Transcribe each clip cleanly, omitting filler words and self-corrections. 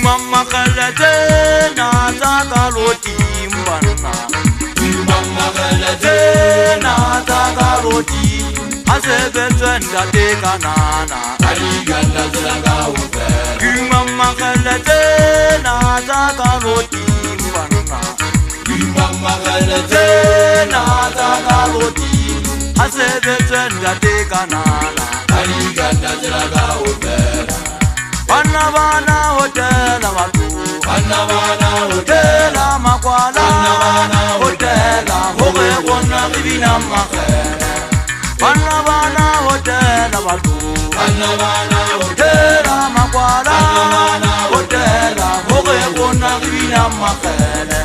Mama kalate na takaroti mbana. Mama kalate na takaroti. Asebetenda de kanana. Aliganda zanga upe. Mama kalate na takaroti mbana. Mama kalate na takaroti. Asebetenda de kanana. Aliganda zanga upe. Bana hotel amatu, bana hotel amakwala, hotel hoge kona bibina makere. Bana hotel amatu, bana hotel amakwala, hotel hoge kona bibina makere.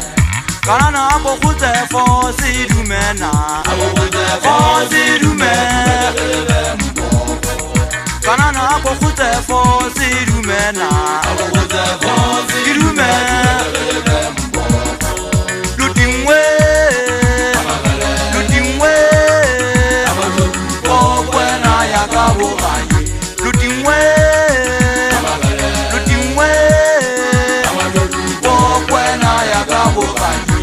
Kana abo kute fosi dumena, fosi dumena. Kanana bokute fosi rumena fosi rumena lutimwe okwena yakabukaye lutimwe okwena yakabukaye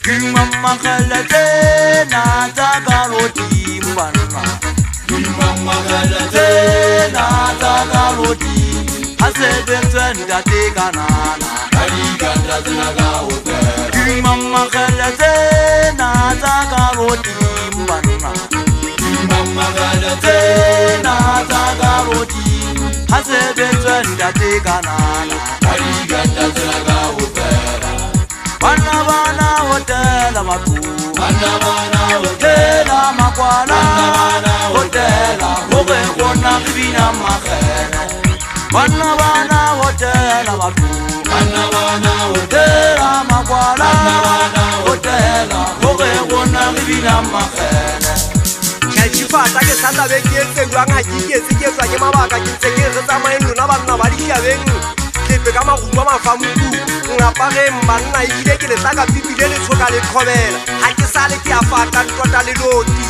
kimama kalate na takaroti mbana Mama galate na takaroti asebetenda de kanana aliganda zinaga upe Mama galate na takaroti mbana Mama galate na takaroti asebetenda de kanana aliganda zinaga upe Bana hotel amatu Bana hotel amakwala Hotel hoge kona bibina makere Bana hotel amatu Bana hotel amakwala Hotel hoge kona bibina makere Chifata ke sanda beketse ngwanga kiketse ke tswa ke mabaka ke tseketse tsamaye lona bana ba di kabeng kepe ka magungwa mafamuku ngapare mmanna ile ke le tsaka bibile le tshoka le khobela ha ke sale ke a fata tota le loti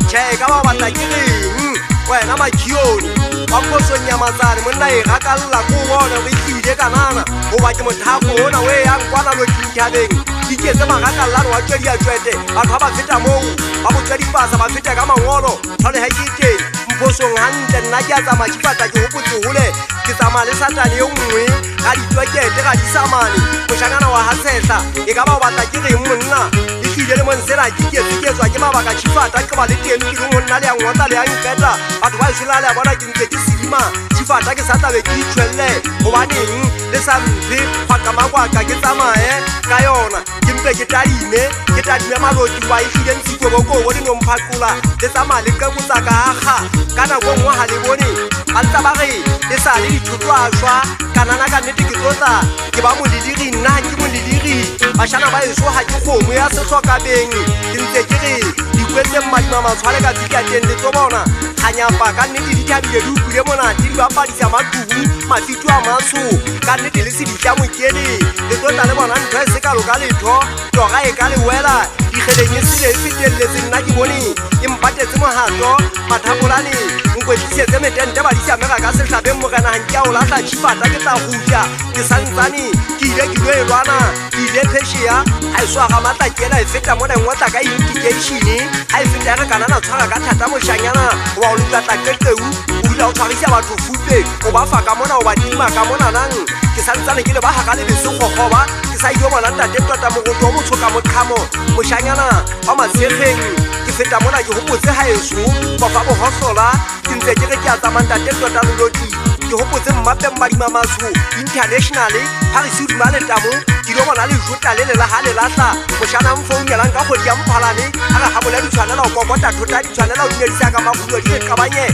che ka ba batla ke reng wena makioni wa mposo nyamazane monna e rakalla ko bona re kile kanana ho ba ke mothako ona we yang kwana lo thabeng diketse magakalla wa tsedi a tswete batho ba feta mo ba mo tsedi pasa ba feta ka mangolo tlhole ha ke mposo ngante nna ke a tsama tshifata ke hopotse hole ke tsama le satane yo nngwe ga ditwekete ga disamane moshangana wa hasehla e ka ba o batla ke reng monna e tlile le monsela ke tswa ke mabaka tshifata ke ba le teng ke le monna le a ngota le a nketla batho ba isela le a bona ke ntse ke sedima tshifata ke sa tlabe ke itshwelle gobaneng le sa mphe kgwaka makwaka ke tsamaye ka yona ke mpe ke tadime maloti wa e tlile ntshikobokoko di nomphaqola le tsamaya le qebotsaka akga ka nako nngwe ga le bone ba ntsa ba re le sa le dithoto a shwa kanana ka nnete ke tlotla ke ba moleliri nna ke moleliri bashana ba eso ga ke kgomo ya setlhokabeng ke ntse ke re dikwetse mmadima matshwale ka tsikateng le tso bona ganyapa ka nnete di thabile di utlwile monate di bapadisa matubu mafito a matsho ka nnete le se ditla mokele le tlotla le bona ntho e se kalo ka letho toga e ka le wela dikgeleng e sile e feteletse nna ke bone e mpatetse mohato mathapolane nkwetisetse metente ba disamega ka setlhabeng morenageng ke a o latla tshifata ke tla goja ke santsane ke ile ke lo e lwana ke ile pheshea ga e swaga matlakela e feta mo nengwetla ka indication ga e feta re kanana tshwara ka thata moshanyana wa o letlatla keteu o ile o tshwarisa batho fupe o ba fa ka mona o ba tima ka monanang ke santsane ke le ba ga le besegogoba ke sa ile bona ntate tota mogoto o motshoka motlhamo moshanyana wa matshegeng ke feta mona ke hopotse ga eso ba fa bogosola ke ntse ke re ke a tsamang ntate tota loloti ke hopotse mmape mmadima matsho internationally ga re seduma letamo ke ile bona le jota le lela ga le latla moshana mfounelang ka kgwedi ya mphalane a re gabola di tshwanela o kokota thota di tshwanela o dumedisa ka magulo di e qabanye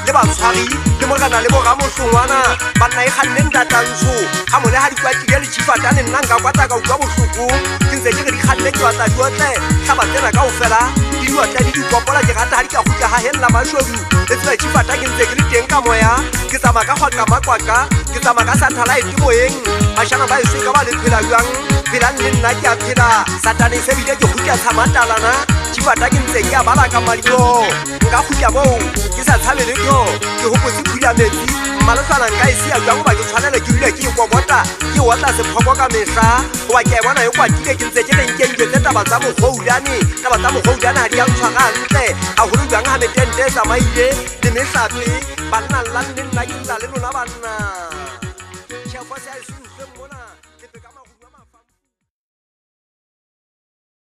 le batshwari le morena le bogamohlongwana banna e kganne ntatantsho ga mone ga dikwatile le chifatane nna nka kwata ka utlwa bohloko ke ntse ke re di kganne ke batla diotle tlhaba tsena kao fela di diotle di dikopola ke gata ga di ka gutla ga helela mashodu le tsela chifata ke ntse ke le teng ka moya ke tsama ka gwakamakwaka ke tsama ka satellite moyeng bašana ba eswe ka ba le phela jwang phelang le nna ke a phela satane se bile ke gutla tshamatalana chifata ke ntse ke a bala ka madilo nka gutla moo ke sa tshabele tho ke hopotse phula metsi mmaletswana nka e sia jwang ba ke tshwanele ke dule ke e kokota ke otla sephoko ka mehla goba ke a bona e kwatile ke ntse ke lenkenketse taba tsa mogoudane ga di a ntshwara ntle gagolo jwang ga metente e tsamaile le mehlape banna llang le nna ke ntla le lona banna